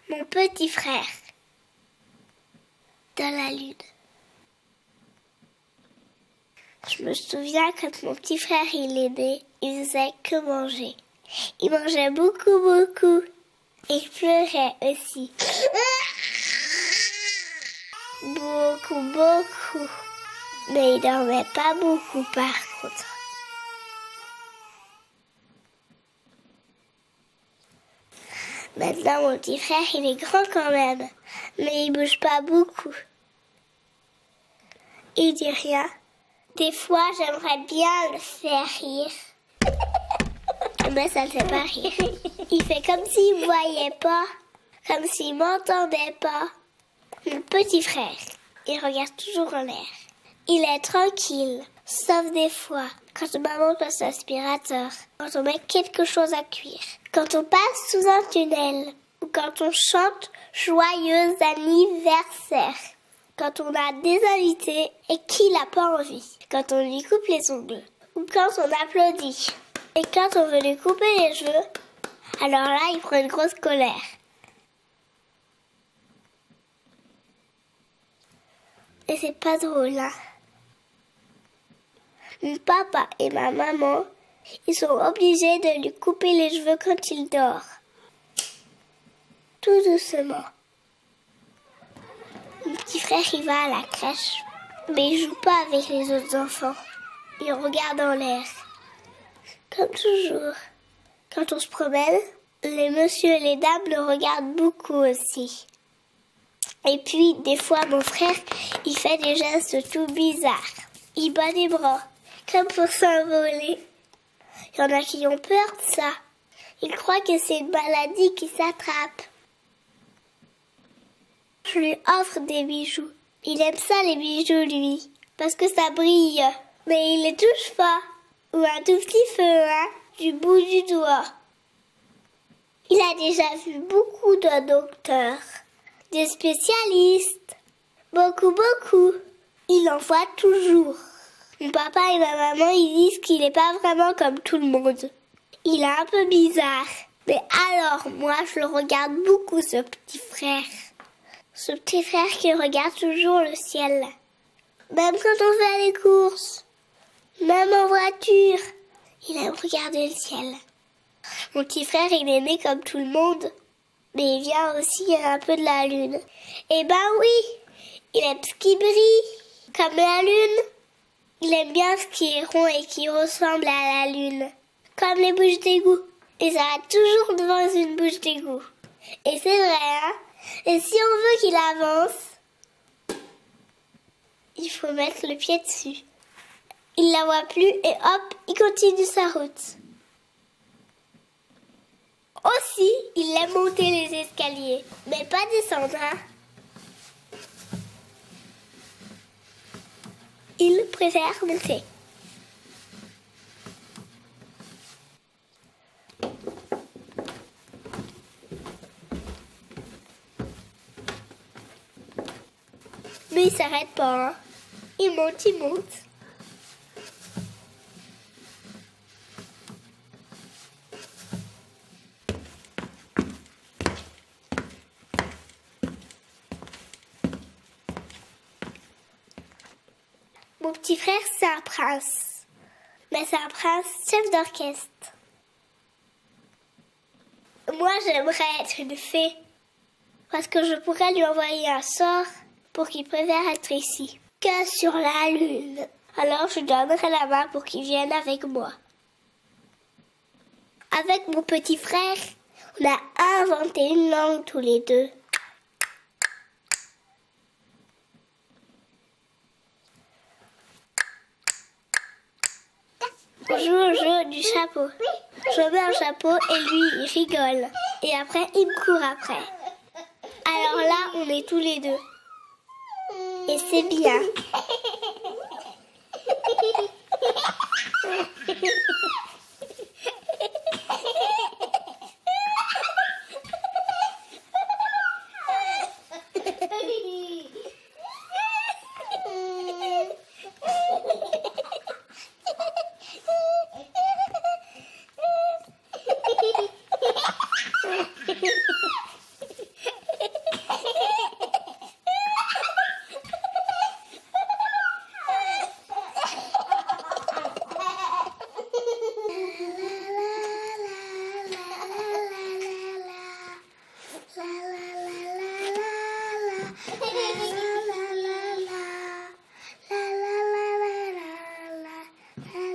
Mon petit frère. Dans la lune. Je me souviens quand mon petit frère il est né, il faisait que manger. Il mangeait beaucoup, beaucoup. Et il pleurait aussi. Beaucoup, beaucoup. Mais il dormait pas beaucoup par contre. Maintenant, mon petit frère, il est grand quand même. Mais il bouge pas beaucoup. Il dit rien. Des fois, j'aimerais bien le faire rire. Mais ça ne fait pas rire. Il fait comme s'il ne me voyait pas. Comme s'il m'entendait pas. Mon petit frère, il regarde toujours en l'air. Il est tranquille. Sauf des fois, quand maman passe l'aspirateur. Quand on met quelque chose à cuire. Quand on passe sous un tunnel. Ou quand on chante joyeux anniversaire. Quand on a des invités et qu'il n'a pas envie. Quand on lui coupe les ongles. Ou quand on applaudit. Et quand on veut lui couper les cheveux, alors là, il prend une grosse colère. Et c'est pas drôle, hein. Mon papa et ma maman, ils sont obligés de lui couper les cheveux quand il dort. Tout doucement. Mon petit frère, il va à la crèche. Mais il joue pas avec les autres enfants. Il regarde en l'air. Comme toujours. Quand on se promène, les messieurs et les dames le regardent beaucoup aussi. Et puis, des fois, mon frère, il fait des gestes tout bizarres. Il bat des bras, comme pour s'envoler. Il y en a qui ont peur de ça. Ils croient que c'est une maladie qui s'attrape. Je lui offre des bijoux. Il aime ça, les bijoux, lui, parce que ça brille. Mais il les touche pas. Ou un tout petit feu, hein, du bout du doigt. Il a déjà vu beaucoup de docteurs, des spécialistes, beaucoup, beaucoup. Il en voit toujours. Mon papa et ma maman, ils disent qu'il n'est pas vraiment comme tout le monde. Il est un peu bizarre. Mais alors, moi, je le regarde beaucoup, ce petit frère. Ce petit frère qui regarde toujours le ciel. Même quand on fait les courses. Même en voiture. Il aime regarder le ciel. Mon petit frère, il est né comme tout le monde. Mais il vient aussi un peu de la lune. Eh ben oui, il aime ce qui brille, comme la lune. Il aime bien ce qui est rond et qui ressemble à la lune. Comme les bouches d'égout. Il s'arrête toujours devant une bouche d'égout. Et c'est vrai, hein? Et si on veut qu'il avance, il faut mettre le pied dessus. Il la voit plus et hop, il continue sa route. Aussi, il aime monter les escaliers, mais pas descendre, hein. Il préfère monter. Mais il s'arrête pas, hein. Il monte, il monte. Mon petit frère, c'est un prince. Mais c'est un prince chef d'orchestre. Moi, j'aimerais être une fée. Parce que je pourrais lui envoyer un sort pour qu'il préfère être ici que sur la lune. Alors, je donnerai la main pour qu'il vienne avec moi. Avec mon petit frère, on a inventé une langue tous les deux. On joue au jeu du chapeau. Je mets un chapeau et lui, il rigole. Et après, il me court après. Alors là, on est tous les deux. Et c'est bien. Ah.